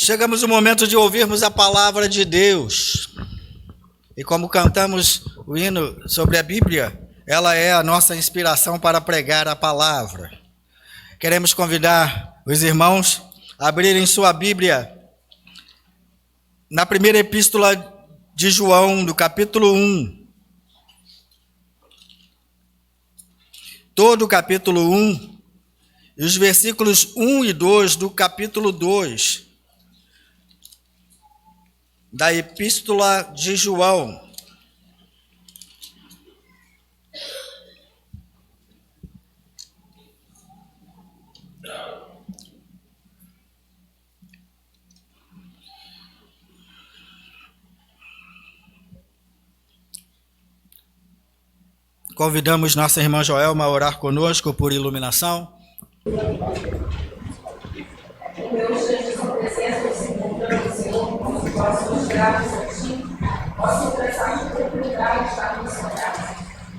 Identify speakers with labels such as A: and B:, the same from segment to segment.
A: Chegamos no momento de ouvirmos a palavra de Deus. E como cantamos o hino sobre a Bíblia, ela é a nossa inspiração para pregar a palavra. Queremos convidar os irmãos a abrirem sua Bíblia na primeira epístola de João, do capítulo 1. Todo o capítulo 1 e os versículos 1 e 2 do capítulo 2 da epístola de João. Convidamos nossa irmã Joelma a orar conosco por iluminação.
B: Deus, diante da sua presença, nos encontramos, Senhor, com os corações gratos a Ti, posso expressar de oportunidade de estar na sua casa.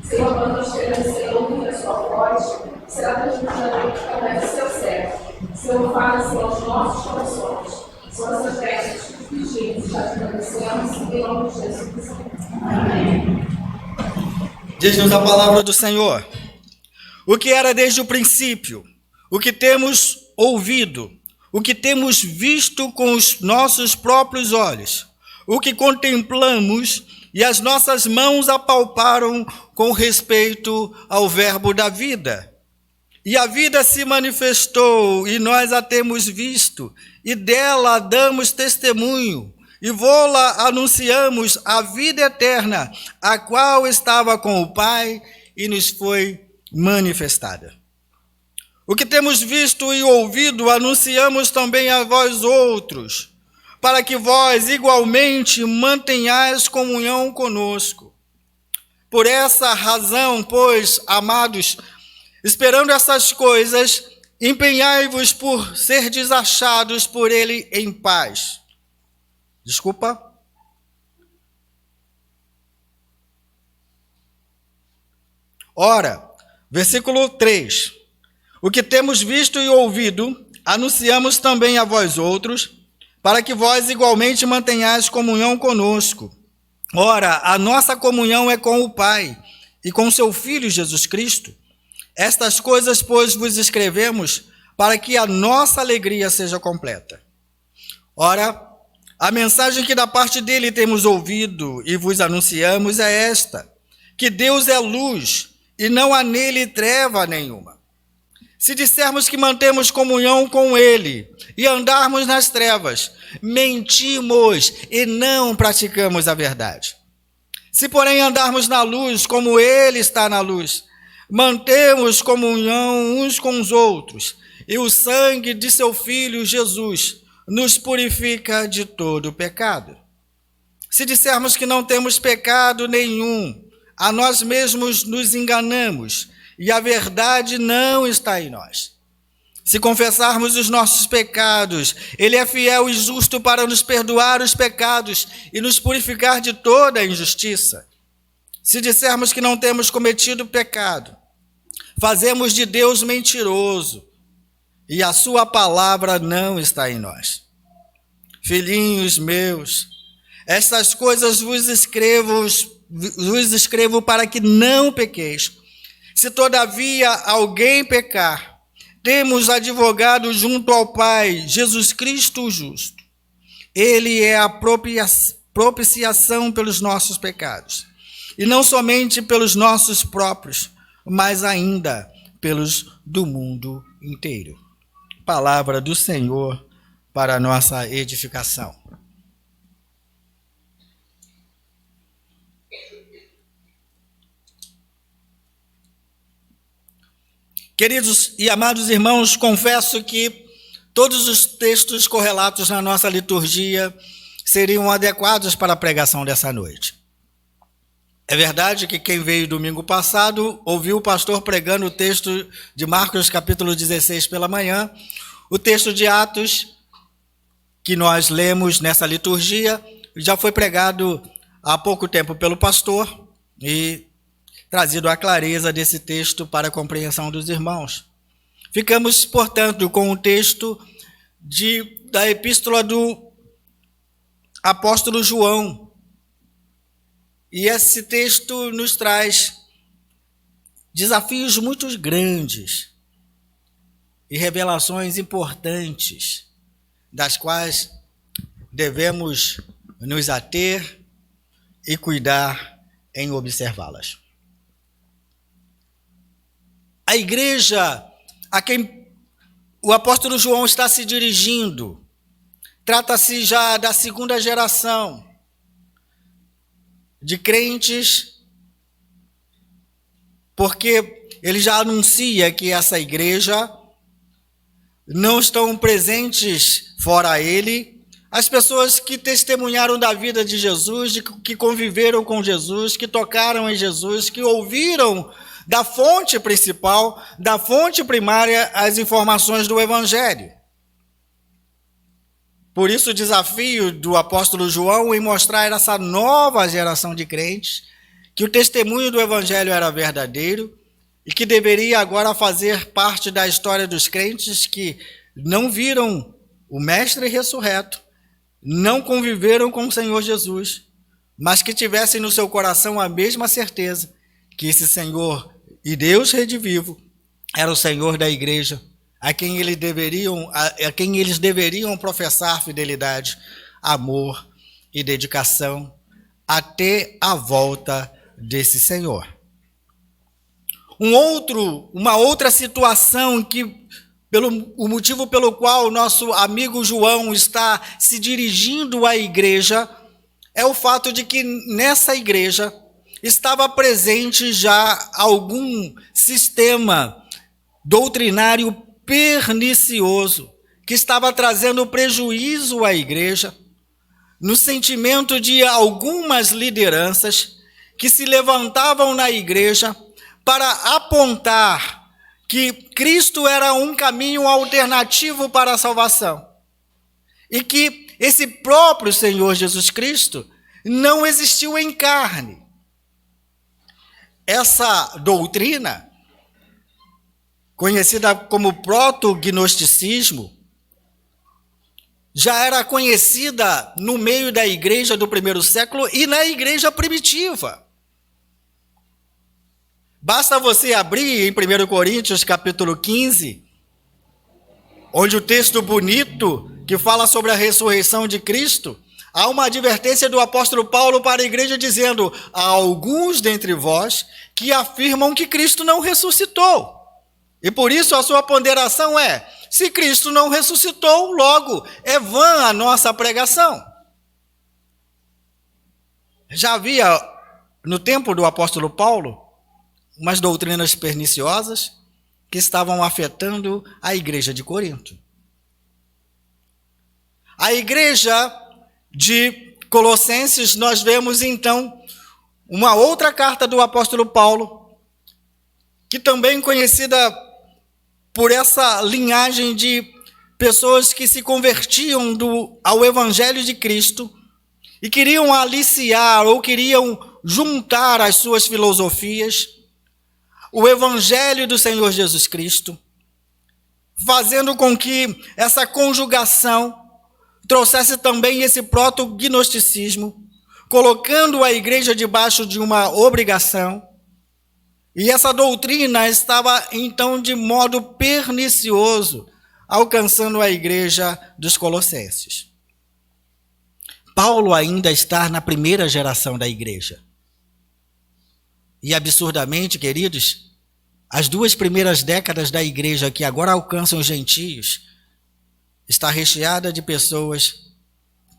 B: Senhor, quando nós queremos, Senhor, ouvir a sua voz, será transmitida através do seu servo. Senhor, fala, Senhor, aos nossos corações. São essas bênçãos que pedimos e já te agradecemos, em nome de Jesus. Amém.
A: Diz-nos a palavra do Senhor. O que era desde o princípio, o que temos ouvido, o que temos visto com os nossos próprios olhos, o que contemplamos e as nossas mãos apalparam com respeito ao verbo da vida. E a vida se manifestou e nós a temos visto, e dela damos testemunho, e vô-la anunciamos a vida eterna, a qual estava com o Pai e nos foi manifestada. O que temos visto e ouvido, anunciamos também a vós outros, para que vós igualmente mantenhais comunhão conosco. Por essa razão, pois, amados, esperando essas coisas, empenhai-vos por serdes achados por ele em paz. Desculpa. Ora, versículo 3. O que temos visto e ouvido, anunciamos também a vós outros, para que vós igualmente mantenhais comunhão conosco. Ora, a nossa comunhão é com o Pai e com seu Filho Jesus Cristo. Estas coisas, pois, vos escrevemos, para que a nossa alegria seja completa. Ora, a mensagem que da parte dele temos ouvido e vos anunciamos é esta, que Deus é luz e não há nele treva nenhuma. Se dissermos que mantemos comunhão com ele e andarmos nas trevas, mentimos e não praticamos a verdade. Se, porém, andarmos na luz como ele está na luz, mantemos comunhão uns com os outros, e o sangue de seu Filho Jesus nos purifica de todo pecado. Se dissermos que não temos pecado nenhum, a nós mesmos nos enganamos, e a verdade não está em nós. Se confessarmos os nossos pecados, ele é fiel e justo para nos perdoar os pecados e nos purificar de toda a injustiça. Se dissermos que não temos cometido pecado, fazemos de Deus mentiroso, e a sua palavra não está em nós. Filhinhos meus, estas coisas vos escrevo para que não pequeis. Se todavia alguém pecar, temos advogado junto ao Pai, Jesus Cristo o justo. Ele é a propiciação pelos nossos pecados, e não somente pelos nossos próprios, mas ainda pelos do mundo inteiro. Palavra do Senhor para a nossa edificação. Queridos e amados irmãos, confesso que todos os textos correlatos na nossa liturgia seriam adequados para a pregação dessa noite. É verdade que quem veio domingo passado ouviu o pastor pregando o texto de Marcos capítulo 16 pela manhã, o texto de Atos que nós lemos nessa liturgia já foi pregado há pouco tempo pelo pastor e trazido a clareza desse texto para a compreensão dos irmãos. Ficamos, portanto, com o texto de da epístola do apóstolo João. E esse texto nos traz desafios muito grandes e revelações importantes, das quais devemos nos ater e cuidar em observá-las. A igreja a quem o apóstolo João está se dirigindo trata-se já da segunda geração de crentes, porque ele já anuncia que essa igreja não estão presentes fora ele as pessoas que testemunharam da vida de Jesus, que conviveram com Jesus, que tocaram em Jesus, que ouviram da fonte principal, da fonte primária, as informações do Evangelho. Por isso o desafio do apóstolo João em mostrar essa nova geração de crentes que o testemunho do Evangelho era verdadeiro e que deveria agora fazer parte da história dos crentes que não viram o Mestre ressurreto, não conviveram com o Senhor Jesus, mas que tivessem no seu coração a mesma certeza que esse Senhor e Deus redivivo era o Senhor da igreja, a quem eles deveriam professar fidelidade, amor e dedicação até a volta desse Senhor. Uma outra situação o motivo pelo qual o nosso amigo João está se dirigindo à igreja é o fato de que nessa igreja estava presente já algum sistema doutrinário pernicioso que estava trazendo prejuízo à igreja, no sentimento de algumas lideranças que se levantavam na igreja para apontar que Cristo era um caminho alternativo para a salvação e que esse próprio Senhor Jesus Cristo não existiu em carne. Essa doutrina, conhecida como proto-gnosticismo, já era conhecida no meio da igreja do primeiro século e na igreja primitiva. Basta você abrir em 1 Coríntios capítulo 15, onde o texto bonito que fala sobre a ressurreição de Cristo, há uma advertência do apóstolo Paulo para a igreja dizendo: há alguns dentre vós que afirmam que Cristo não ressuscitou. E por isso a sua ponderação é: se Cristo não ressuscitou, logo é vã a nossa pregação. Já havia, no tempo do apóstolo Paulo, umas doutrinas perniciosas que estavam afetando a igreja de Corinto. A igreja de Colossenses, nós vemos então uma outra carta do apóstolo Paulo, que também conhecida por essa linhagem de pessoas que se convertiam ao Evangelho de Cristo e queriam aliciar ou queriam juntar as suas filosofias o Evangelho do Senhor Jesus Cristo, fazendo com que essa conjugação trouxesse também esse proto-gnosticismo, colocando a igreja debaixo de uma obrigação. E essa doutrina estava, então, de modo pernicioso, alcançando a igreja dos Colossenses. Paulo ainda está na primeira geração da igreja. E absurdamente, queridos, as 2 primeiras décadas da igreja que agora alcançam os gentios está recheada de pessoas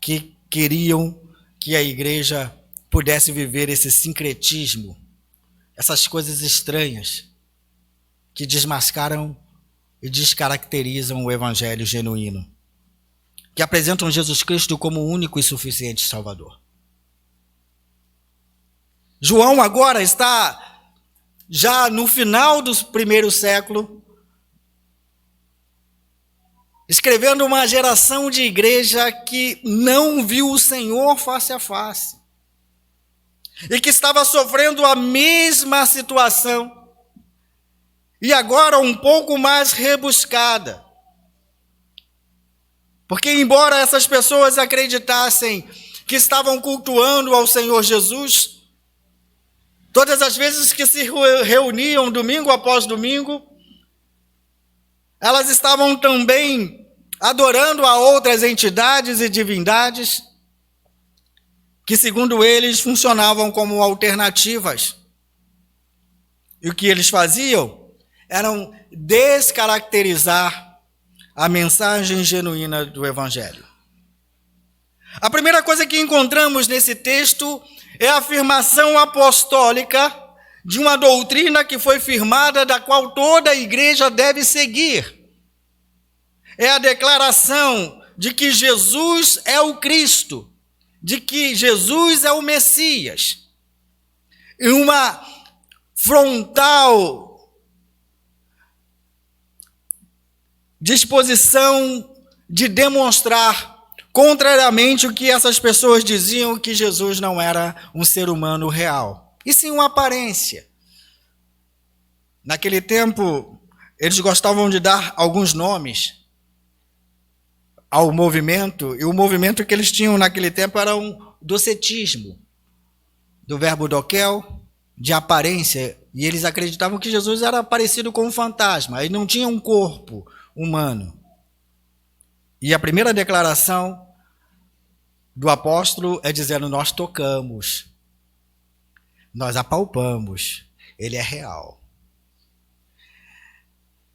A: que queriam que a igreja pudesse viver esse sincretismo, essas coisas estranhas que desmascaram e descaracterizam o evangelho genuíno, que apresentam Jesus Cristo como o único e suficiente Salvador. João agora está já no final do primeiro século, escrevendo uma geração de igreja que não viu o Senhor face a face e que estava sofrendo a mesma situação e agora um pouco mais rebuscada, Porque embora essas pessoas acreditassem que estavam cultuando ao Senhor Jesus, todas as vezes que se reuniam domingo após domingo, elas estavam também adorando a outras entidades e divindades que, segundo eles, funcionavam como alternativas. E o que eles faziam eram descaracterizar a mensagem genuína do Evangelho. A primeira coisa que encontramos nesse texto é a afirmação apostólica de uma doutrina que foi firmada, da qual toda a igreja deve seguir. É a declaração de que Jesus é o Cristo, de que Jesus é o Messias. E uma frontal disposição de demonstrar, contrariamente ao que essas pessoas diziam, que Jesus não era um ser humano real, e sim uma aparência. Naquele tempo, eles gostavam de dar alguns nomes ao movimento, e o movimento que eles tinham naquele tempo era um docetismo, do verbo dokel, de aparência, e eles acreditavam que Jesus era parecido com um fantasma, ele não tinha um corpo humano. E a primeira declaração do apóstolo é dizendo: nós tocamos, nós apalpamos, ele é real.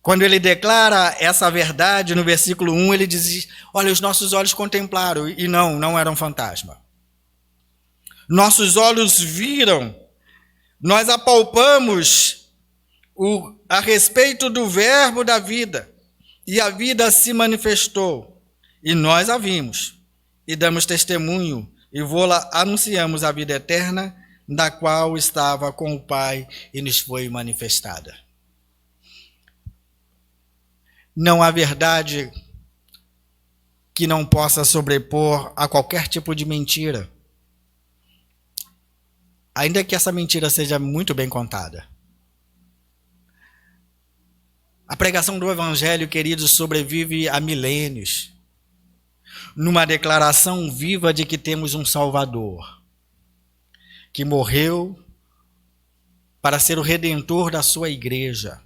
A: Quando ele declara essa verdade no versículo 1, ele diz: olha, os nossos olhos contemplaram, e não era um fantasma. Nossos olhos viram, nós apalpamos a respeito do verbo da vida, e a vida se manifestou, e nós a vimos, e damos testemunho, e vô-la anunciamos a vida eterna, da qual estava com o Pai e nos foi manifestada. Não há verdade que não possa sobrepor a qualquer tipo de mentira, ainda que essa mentira seja muito bem contada. A pregação do Evangelho, queridos, sobrevive há milênios, numa declaração viva de que temos um Salvador, que morreu para ser o redentor da sua igreja,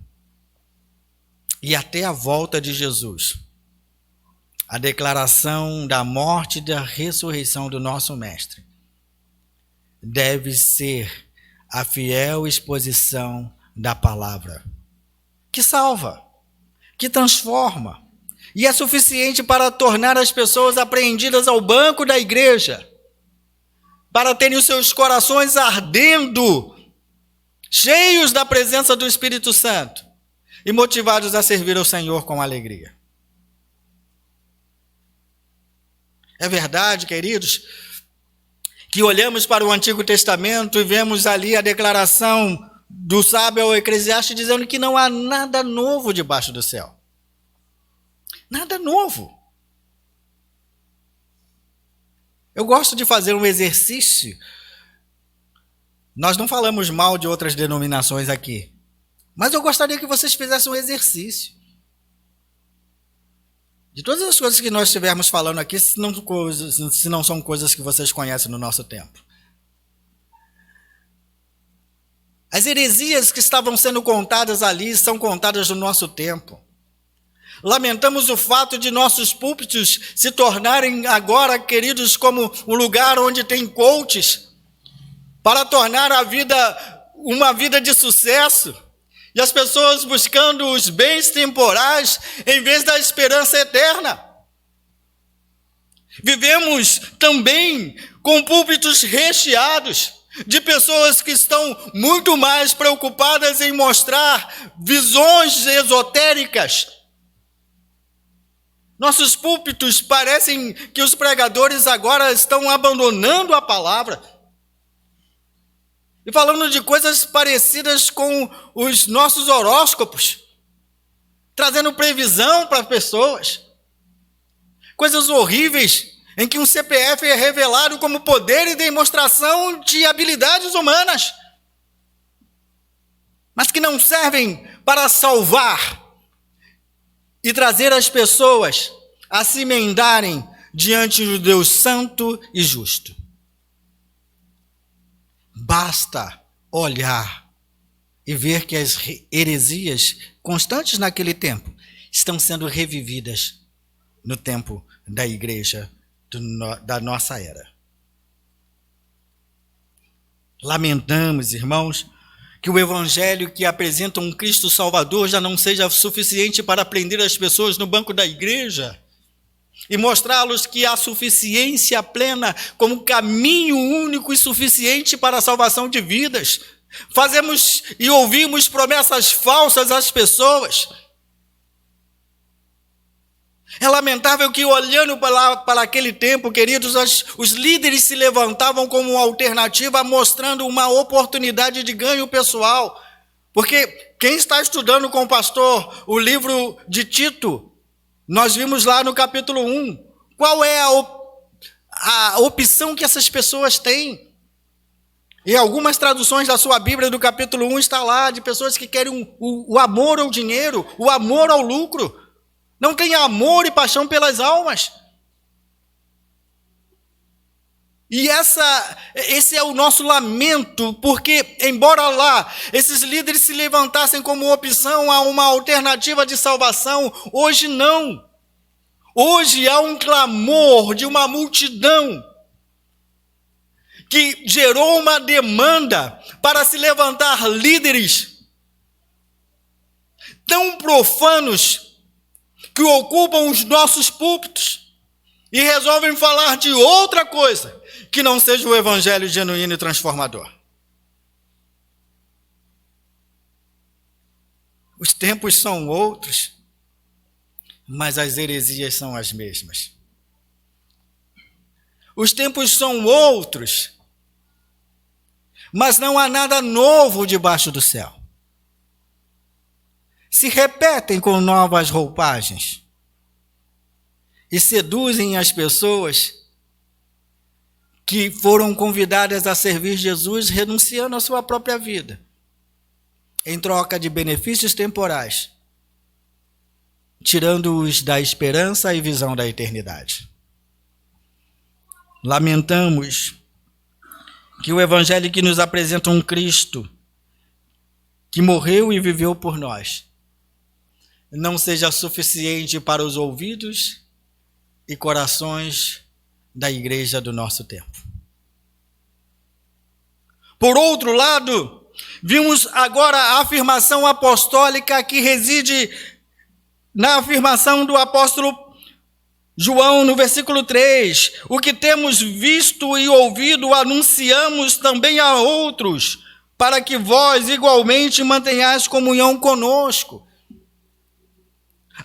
A: e até a volta de Jesus. A declaração da morte e da ressurreição do nosso Mestre deve ser a fiel exposição da palavra, que salva, que transforma, e é suficiente para tornar as pessoas apreendidas ao banco da igreja, para terem os seus corações ardendo, cheios da presença do Espírito Santo e motivados a servir ao Senhor com alegria. É verdade, queridos, que olhamos para o Antigo Testamento e vemos ali a declaração do sábio ao Eclesiastes dizendo que não há nada novo debaixo do céu. Nada novo. Eu gosto de fazer um exercício. Nós não falamos mal de outras denominações aqui, mas eu gostaria que vocês fizessem um exercício. De todas as coisas que nós estivermos falando aqui, se não são coisas que vocês conhecem no nosso tempo. As heresias que estavam sendo contadas ali são contadas no nosso tempo. Lamentamos o fato de nossos púlpitos se tornarem agora, queridos, como um lugar onde tem coaches para tornar a vida uma vida de sucesso, e as pessoas buscando os bens temporais em vez da esperança eterna. Vivemos também com púlpitos recheados de pessoas que estão muito mais preocupadas em mostrar visões esotéricas. Nossos púlpitos parecem que os pregadores agora estão abandonando a palavra e falando de coisas parecidas com os nossos horóscopos, trazendo previsão para pessoas, coisas horríveis em que um CPF é revelado como poder e demonstração de habilidades humanas, mas que não servem para salvar e trazer as pessoas a se emendarem diante do Deus santo e justo. Basta olhar e ver que as heresias constantes naquele tempo estão sendo revividas no tempo da igreja da nossa era. Lamentamos, irmãos, que o evangelho que apresenta um Cristo Salvador já não seja suficiente para prender as pessoas no banco da igreja e mostrá-los que há suficiência plena como caminho único e suficiente para a salvação de vidas. Fazemos e ouvimos promessas falsas às pessoas. É lamentável que, olhando para aquele tempo, queridos, os líderes se levantavam como uma alternativa, mostrando uma oportunidade de ganho pessoal. Porque quem está estudando com o pastor o livro de Tito, nós vimos lá no capítulo 1, qual é a opção que essas pessoas têm. Em algumas traduções da sua Bíblia, do capítulo 1, está lá, de pessoas que querem o amor ao dinheiro, o amor ao lucro. Não tem amor e paixão pelas almas. E esse é o nosso lamento, porque, embora lá esses líderes se levantassem como opção a uma alternativa de salvação, hoje não. Hoje há um clamor de uma multidão que gerou uma demanda para se levantar líderes tão profanos que ocupam os nossos púlpitos e resolvem falar de outra coisa que não seja o evangelho genuíno e transformador. Os tempos são outros, mas as heresias são as mesmas. Os tempos são outros, mas não há nada novo debaixo do céu. Se repetem com novas roupagens e seduzem as pessoas que foram convidadas a servir Jesus, renunciando à sua própria vida, em troca de benefícios temporais, tirando-os da esperança e visão da eternidade. Lamentamos que o evangelho que nos apresenta um Cristo que morreu e viveu por nós não seja suficiente para os ouvidos e corações da igreja do nosso tempo. Por outro lado, vimos agora a afirmação apostólica que reside na afirmação do apóstolo João, no versículo 3. O que temos visto e ouvido, anunciamos também a outros, para que vós igualmente mantenhais comunhão conosco.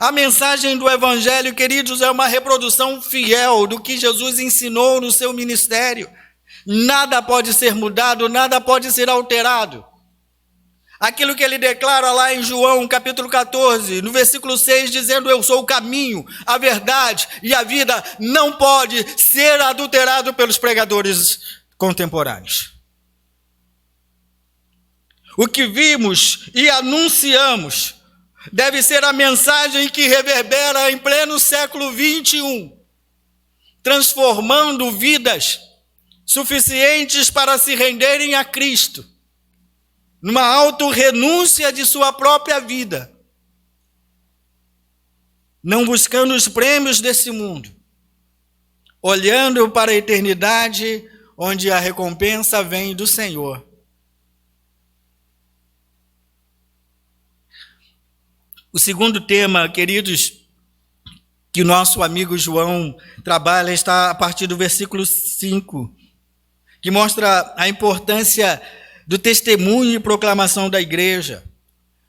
A: A mensagem do evangelho, queridos, é uma reprodução fiel do que Jesus ensinou no seu ministério. Nada pode ser mudado, nada pode ser alterado. Aquilo que ele declara lá em João, capítulo 14, no versículo 6, dizendo: eu sou o caminho, a verdade e a vida, não pode ser adulterado pelos pregadores contemporâneos. O que vimos e anunciamos deve ser a mensagem que reverbera em pleno século 21, transformando vidas suficientes para se renderem a Cristo, numa autorrenúncia de sua própria vida, não buscando os prêmios desse mundo, olhando para a eternidade, onde a recompensa vem do Senhor. O segundo tema, queridos, que o nosso amigo João trabalha está a partir do versículo 5, que mostra a importância do testemunho e proclamação da igreja.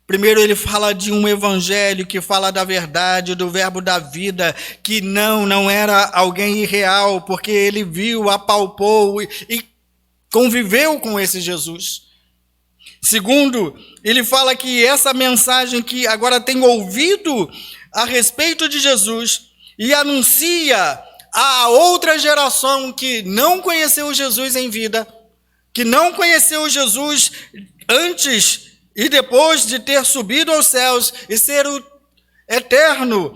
A: Primeiro ele fala de um evangelho que fala da verdade, do verbo da vida, que não era alguém irreal, porque ele viu, apalpou e conviveu com esse Jesus. Segundo, ele fala que essa mensagem que agora tem ouvido a respeito de Jesus e anuncia a outra geração que não conheceu Jesus em vida, que não conheceu Jesus antes e depois de ter subido aos céus e ser o eterno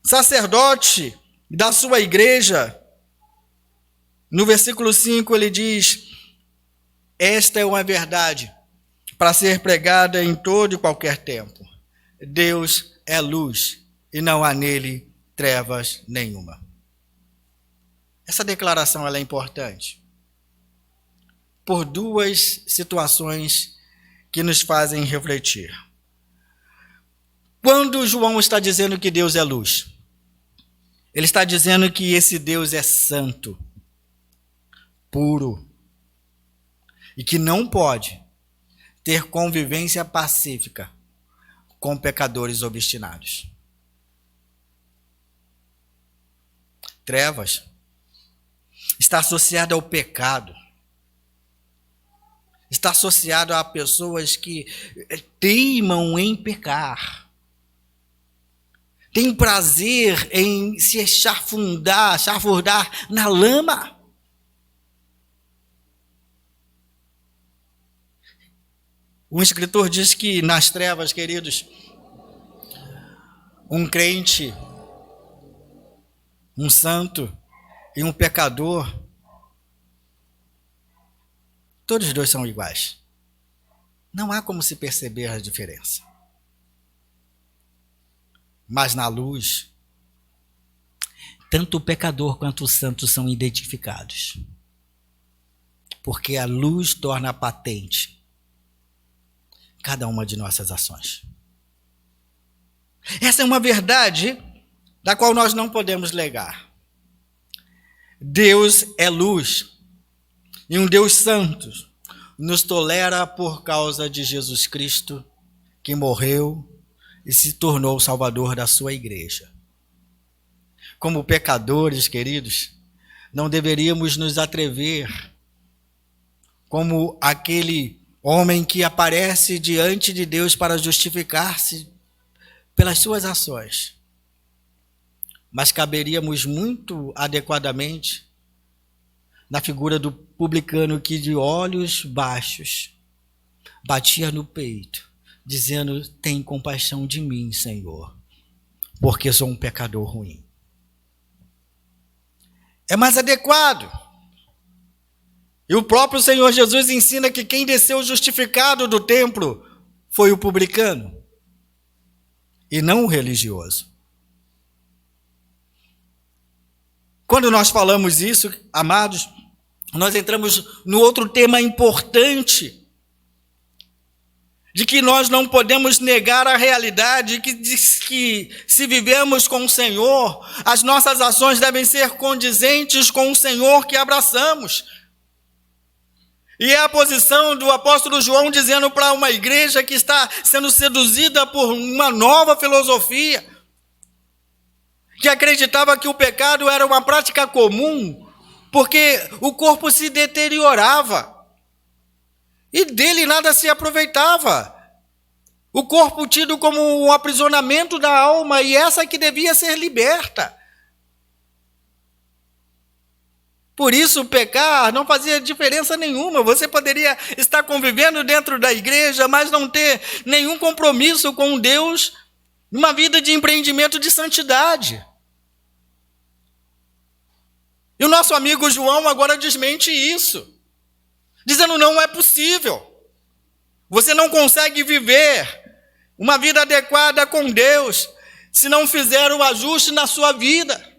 A: sacerdote da sua igreja, no versículo 5 ele diz: esta é uma verdade para ser pregada em todo e qualquer tempo. Deus é luz e não há nele trevas nenhuma. Essa declaração ela é importante por duas situações que nos fazem refletir. Quando João está dizendo que Deus é luz, ele está dizendo que esse Deus é santo, puro, e que não pode ter convivência pacífica com pecadores obstinados. Trevas está associado ao pecado, está associado a pessoas que teimam em pecar, têm prazer em se chafurdar na lama. O escritor diz que nas trevas, queridos, um crente, um santo e um pecador, todos dois são iguais. Não há como se perceber a diferença. Mas na luz, tanto o pecador quanto o santo são identificados. Porque a luz torna patente cada uma de nossas ações. Essa é uma verdade da qual nós não podemos negar. Deus é luz e um Deus santo nos tolera por causa de Jesus Cristo, que morreu e se tornou o Salvador da sua igreja. Como pecadores, queridos, não deveríamos nos atrever como aquele homem que aparece diante de Deus para justificar-se pelas suas ações. Mas caberíamos muito adequadamente na figura do publicano que de olhos baixos batia no peito, dizendo: tem compaixão de mim, Senhor, porque sou um pecador ruim. É mais adequado. E o próprio Senhor Jesus ensina que quem desceu justificado do templo foi o publicano, e não o religioso. Quando nós falamos isso, amados, nós entramos no outro tema importante, de que nós não podemos negar a realidade que diz que, se vivemos com o Senhor, as nossas ações devem ser condizentes com o Senhor que abraçamos. E é a posição do apóstolo João dizendo para uma igreja que está sendo seduzida por uma nova filosofia, que acreditava que o pecado era uma prática comum, porque o corpo se deteriorava e dele nada se aproveitava. O corpo tido como um aprisionamento da alma, e essa que devia ser liberta. Por isso, pecar não fazia diferença nenhuma. Você poderia estar convivendo dentro da igreja, mas não ter nenhum compromisso com Deus, uma vida de empreendimento de santidade. E o nosso amigo João agora desmente isso, dizendo: não é possível. Você não consegue viver uma vida adequada com Deus se não fizer o ajuste na sua vida.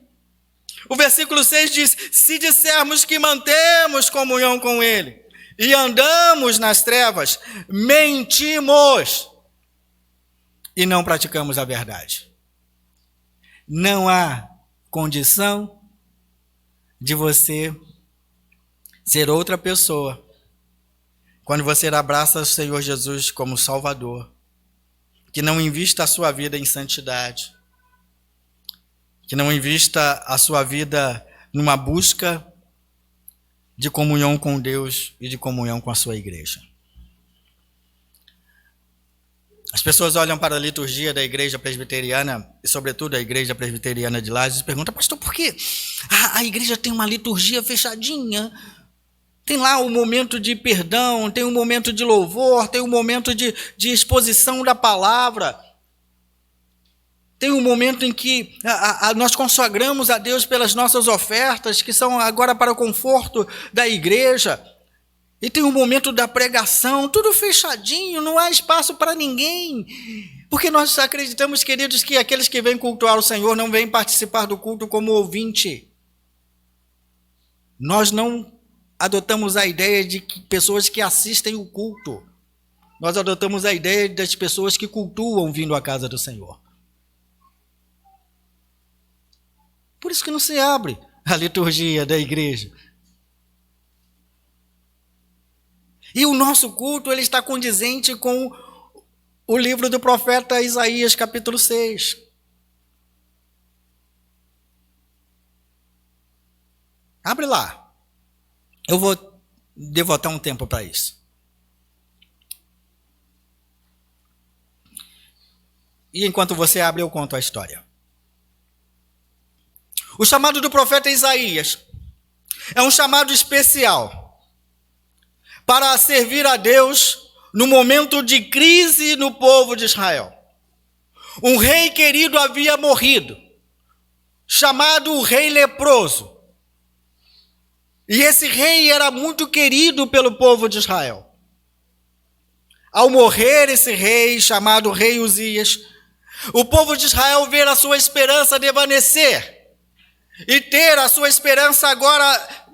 A: O versículo 6 diz: se dissermos que mantemos comunhão com Ele e andamos nas trevas, mentimos e não praticamos a verdade. Não há condição de você ser outra pessoa quando você abraça o Senhor Jesus como Salvador, que não invista a sua vida em santidade, que não invista a sua vida numa busca de comunhão com Deus e de comunhão com a sua igreja. As pessoas olham para a liturgia da igreja presbiteriana, e sobretudo a igreja presbiteriana de Lages, e perguntam: pastor, por que a igreja tem uma liturgia fechadinha? Tem lá o momento de perdão, tem o momento de louvor, tem o momento de exposição da palavra. Tem um momento em que nós consagramos a Deus pelas nossas ofertas, que são agora para o conforto da igreja. E tem um momento da pregação, tudo fechadinho, não há espaço para ninguém. Porque nós acreditamos, queridos, que aqueles que vêm cultuar o Senhor não vêm participar do culto como ouvinte. Nós não adotamos a ideia de que pessoas que assistem o culto. Nós adotamos a ideia das pessoas que cultuam vindo à casa do Senhor. Por isso que não se abre a liturgia da igreja. E o nosso culto ele está condizente com o livro do profeta Isaías, capítulo 6. Abre lá. Eu vou devotar um tempo para isso. E enquanto você abre, eu conto a história. O chamado do profeta Isaías é um chamado especial para servir a Deus no momento de crise no povo de Israel. Um rei querido havia morrido, chamado o rei leproso. E esse rei era muito querido pelo povo de Israel. Ao morrer esse rei, chamado rei Uzias, o povo de Israel vê a sua esperança desvanecer. E ter a sua esperança agora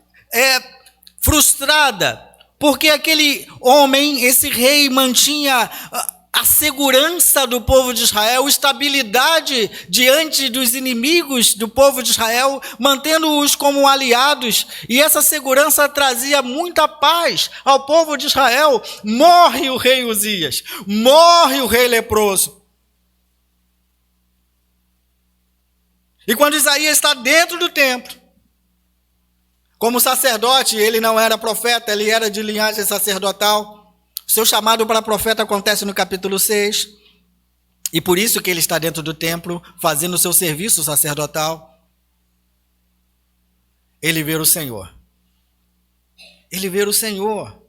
A: frustrada, porque aquele homem, esse rei, mantinha a segurança do povo de Israel, estabilidade diante dos inimigos do povo de Israel, mantendo-os como aliados, e essa segurança trazia muita paz ao povo de Israel. Morre o rei Uzias, morre o rei leproso. E quando Isaías está dentro do templo, como sacerdote, ele não era profeta, ele era de linhagem sacerdotal. Seu chamado para profeta acontece no capítulo 6. E por isso que ele está dentro do templo, fazendo o seu serviço sacerdotal. Ele vê o Senhor. Ele vê o Senhor.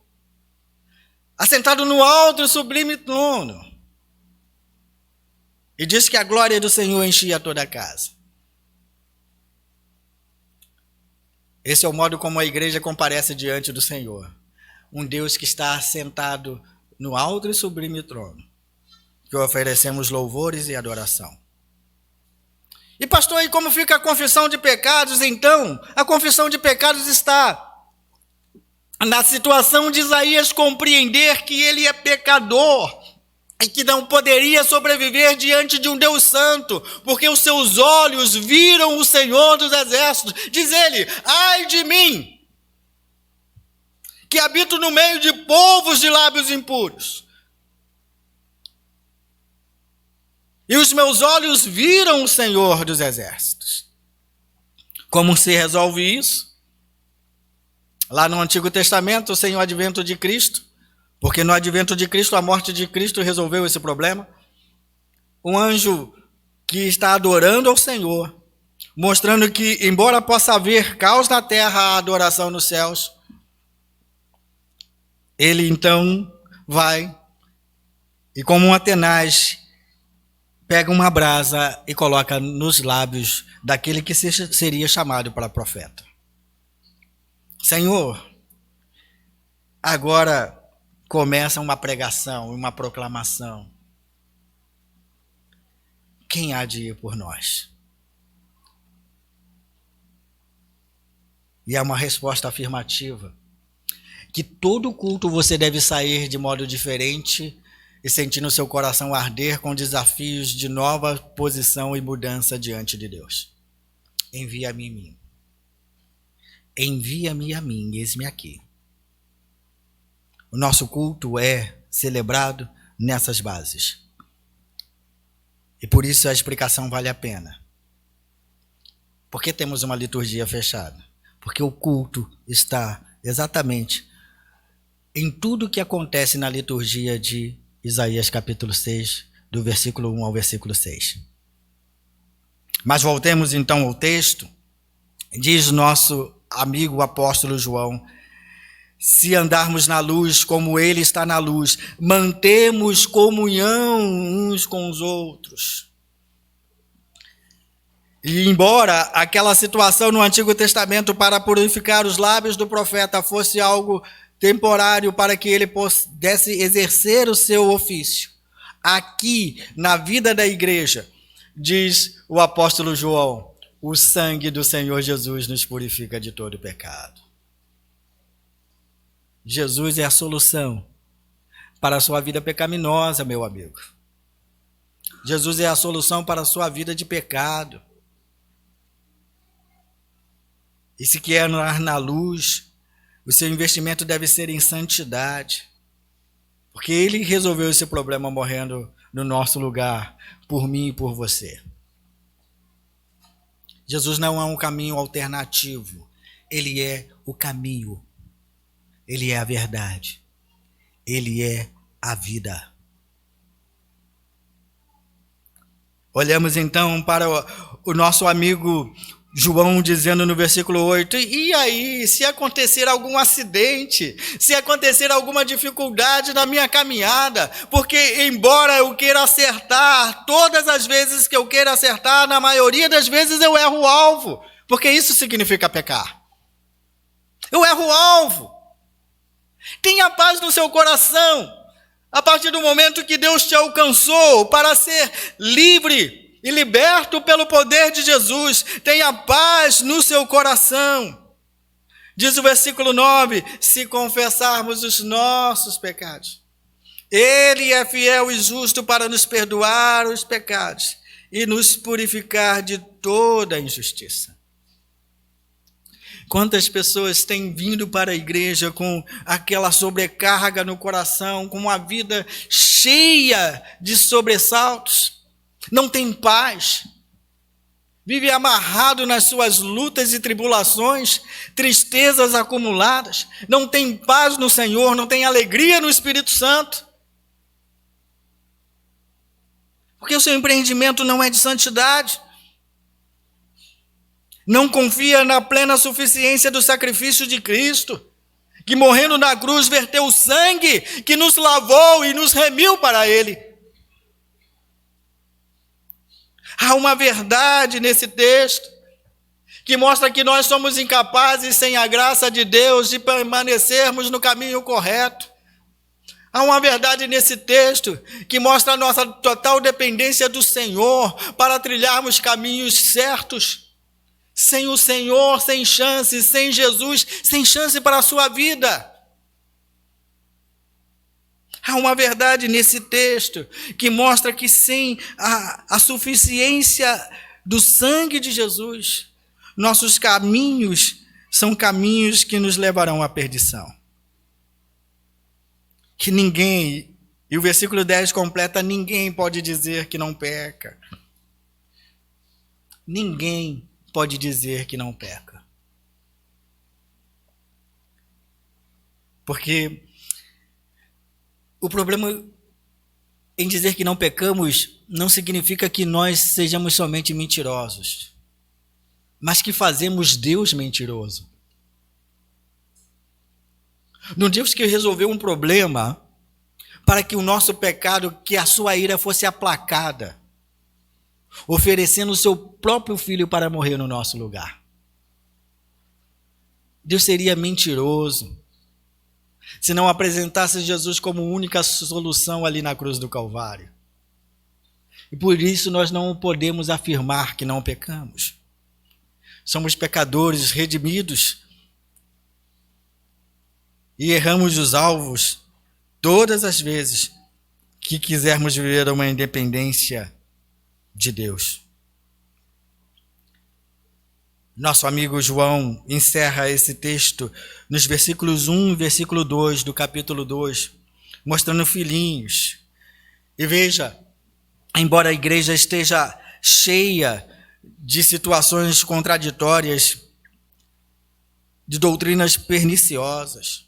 A: Assentado no alto e sublime trono. E diz que a glória do Senhor enchia toda a casa. Esse é o modo como a igreja comparece diante do Senhor. Um Deus que está sentado no alto e sublime trono, que oferecemos louvores e adoração. E pastor, e como fica a confissão de pecados? Então, a confissão de pecados está na situação de Isaías compreender que ele é pecador e que não poderia sobreviver diante de um Deus santo, porque os seus olhos viram o Senhor dos exércitos. Diz ele: ai de mim, que habito no meio de povos de lábios impuros. E os meus olhos viram o Senhor dos exércitos. Como se resolve isso? Lá no Antigo Testamento, sem o advento de Cristo, porque no advento de Cristo, a morte de Cristo resolveu esse problema. Um anjo que está adorando ao Senhor, mostrando que, embora possa haver caos na terra, há adoração nos céus. Ele então vai e, como um Atenaz, pega uma brasa e coloca nos lábios daquele que seria chamado para profeta. Senhor, agora começa uma pregação, uma proclamação. Quem há de ir por nós? E é uma resposta afirmativa. Que todo culto você deve sair de modo diferente e sentindo seu coração arder com desafios de nova posição e mudança diante de Deus. Envia-me a mim. Envia-me a mim, eis-me aqui. O nosso culto é celebrado nessas bases. E por isso a explicação vale a pena. Por que temos uma liturgia fechada? Porque o culto está exatamente em tudo que acontece na liturgia de Isaías capítulo 6, do versículo 1 ao versículo 6. Mas voltemos então ao texto. Diz nosso amigo apóstolo João: se andarmos na luz como ele está na luz, mantemos comunhão uns com os outros. E embora aquela situação no Antigo Testamento para purificar os lábios do profeta fosse algo temporário para que ele pudesse exercer o seu ofício, aqui na vida da igreja, diz o apóstolo João, o sangue do Senhor Jesus nos purifica de todo pecado. Jesus é a solução para a sua vida pecaminosa, meu amigo. Jesus é a solução para a sua vida de pecado. E se quer andar na luz, o seu investimento deve ser em santidade. Porque ele resolveu esse problema morrendo no nosso lugar, por mim e por você. Jesus não é um caminho alternativo. Ele é o caminho. Ele é a verdade. Ele é a vida. Olhamos então para o nosso amigo João dizendo no versículo 8, e aí, se acontecer algum acidente, se acontecer alguma dificuldade na minha caminhada, porque embora eu queira acertar, todas as vezes que eu queira acertar, na maioria das vezes eu erro o alvo, porque isso significa pecar. Eu erro o alvo. Tenha paz no seu coração, a partir do momento que Deus te alcançou para ser livre e liberto pelo poder de Jesus, tenha paz no seu coração. Diz o versículo 9, se confessarmos os nossos pecados, Ele é fiel e justo para nos perdoar os pecados e nos purificar de toda injustiça. Quantas pessoas têm vindo para a igreja com aquela sobrecarga no coração, com uma vida cheia de sobressaltos, não tem paz, vive amarrado nas suas lutas e tribulações, tristezas acumuladas, não tem paz no Senhor, não tem alegria no Espírito Santo, porque o seu empreendimento não é de santidade, não confia na plena suficiência do sacrifício de Cristo, que morrendo na cruz verteu o sangue, que nos lavou e nos remiu para Ele. Há uma verdade nesse texto que mostra que nós somos incapazes, sem a graça de Deus, de permanecermos no caminho correto. Há uma verdade nesse texto que mostra a nossa total dependência do Senhor para trilharmos caminhos certos. Sem o Senhor, sem chance, sem Jesus, sem chance para a sua vida. Há uma verdade nesse texto que mostra que sem a suficiência do sangue de Jesus, nossos caminhos são caminhos que nos levarão à perdição. Que ninguém, e o versículo 10 completa, ninguém pode dizer que não peca. Ninguém pode dizer que não peca. Porque o problema em dizer que não pecamos não significa que nós sejamos somente mentirosos, mas que fazemos Deus mentiroso. No Deus que resolveu um problema para que o nosso pecado, que a sua ira fosse aplacada, oferecendo o seu próprio filho para morrer no nosso lugar. Deus seria mentiroso se não apresentasse Jesus como única solução ali na cruz do Calvário. E por isso nós não podemos afirmar que não pecamos. Somos pecadores redimidos e erramos os alvos todas as vezes que quisermos viver uma independência de Deus. Nosso amigo João encerra esse texto nos versículos 1 e versículo 2 do capítulo 2, mostrando filhinhos. E veja, embora a igreja esteja cheia de situações contraditórias, de doutrinas perniciosas,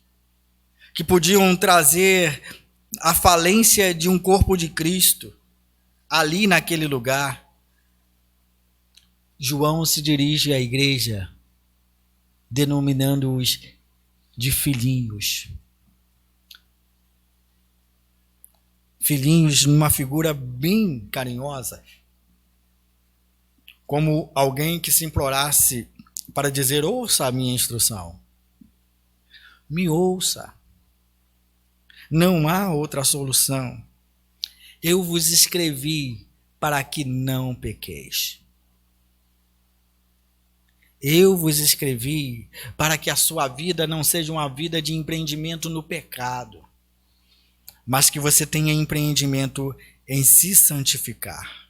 A: que podiam trazer a falência de um corpo de Cristo ali naquele lugar, João se dirige à igreja denominando-os de filhinhos. Filhinhos numa figura bem carinhosa. como alguém que se implorasse para dizer: ouça a minha instrução. Me ouça. Não há outra solução. Eu vos escrevi para que não pequeis. Eu vos escrevi para que a sua vida não seja uma vida de empreendimento no pecado, mas que você tenha empreendimento em se santificar.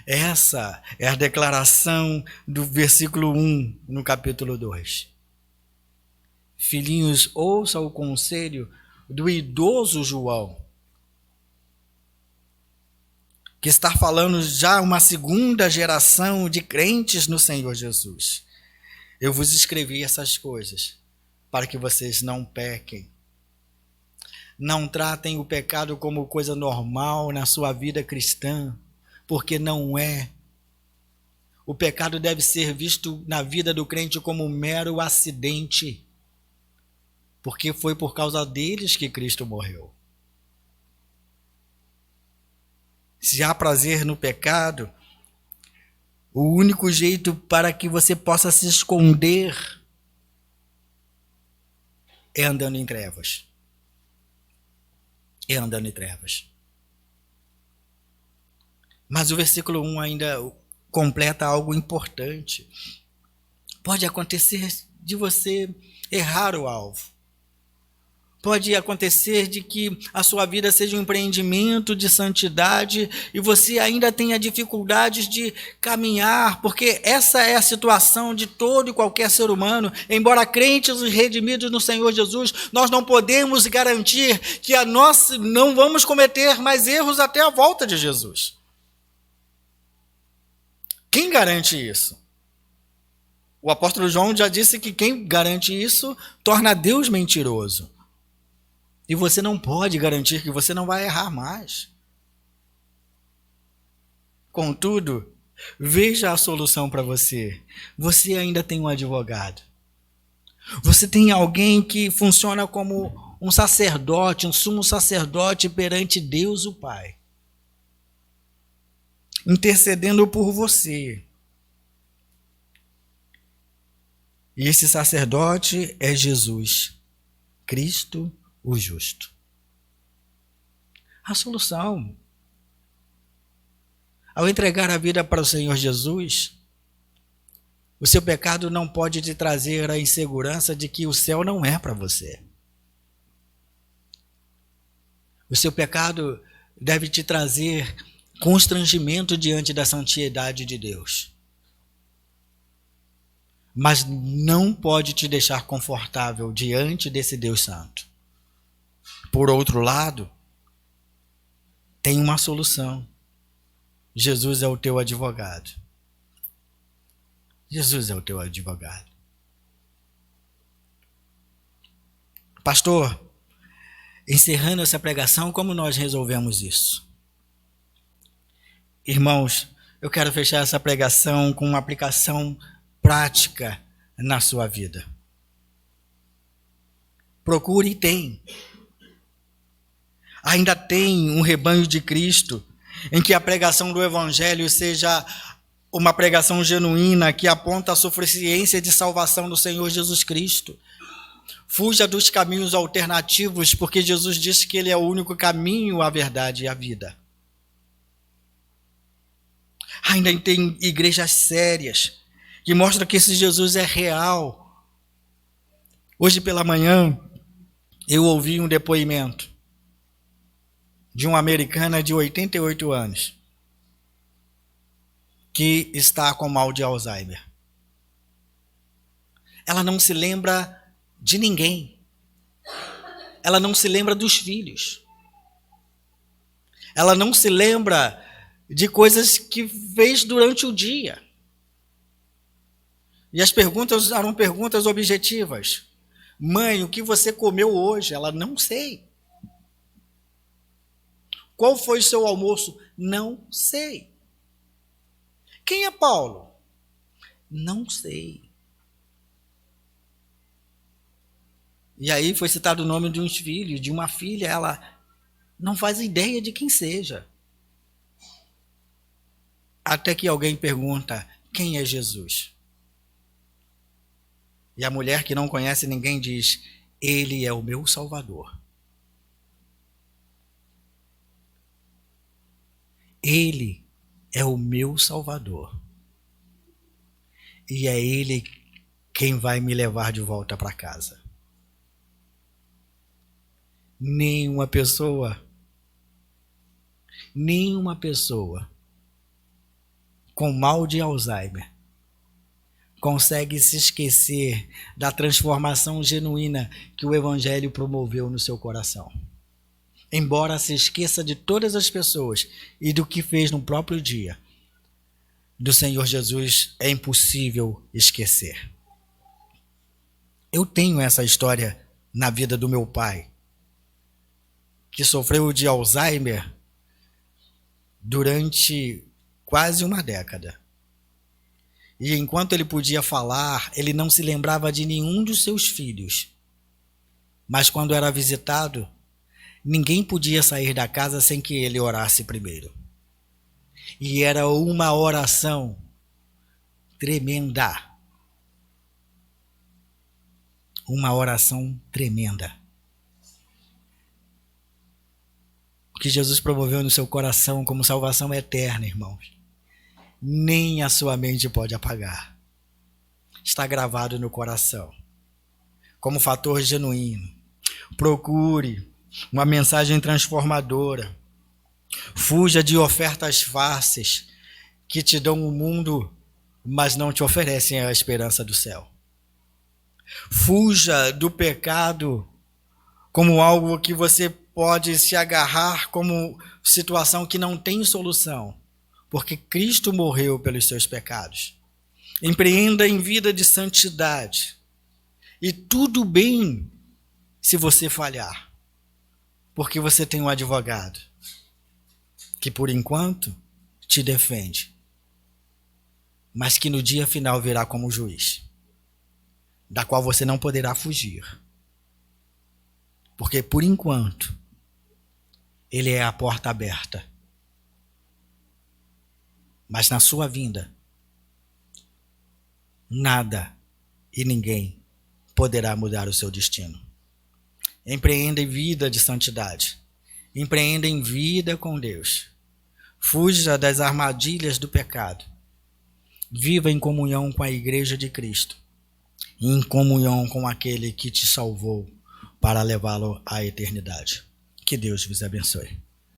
A: Essa é a declaração do versículo 1 no capítulo 2. Filhinhos, ouça o conselho do idoso João, que está falando já uma segunda geração de crentes no Senhor Jesus. Eu vos escrevi essas coisas para que vocês não pequem. Não tratem o pecado como coisa normal na sua vida cristã, porque não é. O pecado deve ser visto na vida do crente como um mero acidente, porque foi por causa deles que Cristo morreu. Se há prazer no pecado, o único jeito para que você possa se esconder é andando em trevas. É andando em trevas. Mas o versículo 1 ainda completa algo importante. Pode acontecer de você errar o alvo. Pode acontecer de que a sua vida seja um empreendimento de santidade e você ainda tenha dificuldades de caminhar, porque essa é a situação de todo e qualquer ser humano. Embora crentes e redimidos no Senhor Jesus, nós não podemos garantir que nós não vamos cometer mais erros até a volta de Jesus. Quem garante isso? O apóstolo João já disse que quem garante isso torna Deus mentiroso. E você não pode garantir que você não vai errar mais. Contudo, veja a solução para você. Você ainda tem um advogado. Você tem alguém que funciona como um sacerdote, um sumo sacerdote perante Deus o Pai, intercedendo por você. E esse sacerdote é Jesus, Cristo o justo. A solução, ao entregar a vida para o Senhor Jesus, o seu pecado não pode te trazer a insegurança de que o céu não é para você. O seu pecado deve te trazer constrangimento diante da santidade de Deus. Mas não pode te deixar confortável diante desse Deus Santo. Por outro lado, tem uma solução. Jesus é o teu advogado. Jesus é o teu advogado. Pastor, encerrando essa pregação, como nós resolvemos isso? Irmãos, eu quero fechar essa pregação com uma aplicação prática na sua vida. Procure e tem. Ainda tem um rebanho de Cristo em que a pregação do Evangelho seja uma pregação genuína que aponta a suficiência de salvação do Senhor Jesus Cristo. Fuja dos caminhos alternativos, porque Jesus disse que Ele é o único caminho, a verdade e a vida. Ainda tem igrejas sérias que mostram que esse Jesus é real. Hoje pela manhã eu ouvi um depoimento de uma americana de 88 anos que está com mal de Alzheimer. Ela não se lembra de ninguém. Ela não se lembra dos filhos. Ela não se lembra de coisas que fez durante o dia. E as perguntas eram perguntas objetivas. Mãe, o que você comeu hoje? Ela, não sei. Qual foi o seu almoço? Não sei. Quem é Paulo? Não sei. E aí foi citado o nome de uns filhos, de uma filha, ela não faz ideia de quem seja. Até que alguém pergunta: quem é Jesus? E a mulher que não conhece ninguém diz: ele é o meu Salvador. Ele é o meu Salvador. E é ele quem vai me levar de volta para casa. Nenhuma pessoa com mal de Alzheimer consegue se esquecer da transformação genuína que o Evangelho promoveu no seu coração. Embora se esqueça de todas as pessoas e do que fez no próprio dia, do Senhor Jesus é impossível esquecer. Eu tenho essa história na vida do meu pai, que sofreu de Alzheimer durante quase uma década. E enquanto ele podia falar, ele não se lembrava de nenhum dos seus filhos. Mas quando era visitado, ninguém podia sair da casa sem que ele orasse primeiro. E era uma oração tremenda. Uma oração tremenda. O que Jesus promoveu no seu coração como salvação eterna, irmãos, nem a sua mente pode apagar. Está gravado no coração, como fator genuíno. Procure uma mensagem transformadora. Fuja de ofertas fáceis que te dão o mundo, mas não te oferecem a esperança do céu. Fuja do pecado como algo que você pode se agarrar como situação que não tem solução, porque Cristo morreu pelos seus pecados. Empreenda em vida de santidade. E tudo bem se você falhar, porque você tem um advogado que por enquanto te defende, mas que no dia final virá como juiz, da qual você não poderá fugir, porque por enquanto ele é a porta aberta, mas na sua vinda nada e ninguém poderá mudar o seu destino. Empreenda em vida de santidade. Empreenda em vida com Deus. Fuja das armadilhas do pecado. Viva em comunhão com a Igreja de Cristo. E em comunhão com aquele que te salvou para levá-lo à eternidade. Que Deus vos abençoe.